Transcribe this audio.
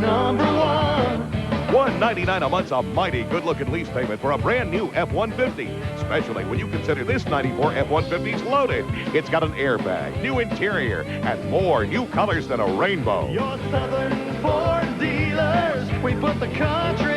number one. $199 a month's a mighty good-looking lease payment for a brand new F-150, especially when you consider this '94 F-150's loaded. It's got an airbag, new interior, and more new colors than a rainbow. Your Southern Ford dealers, we put the country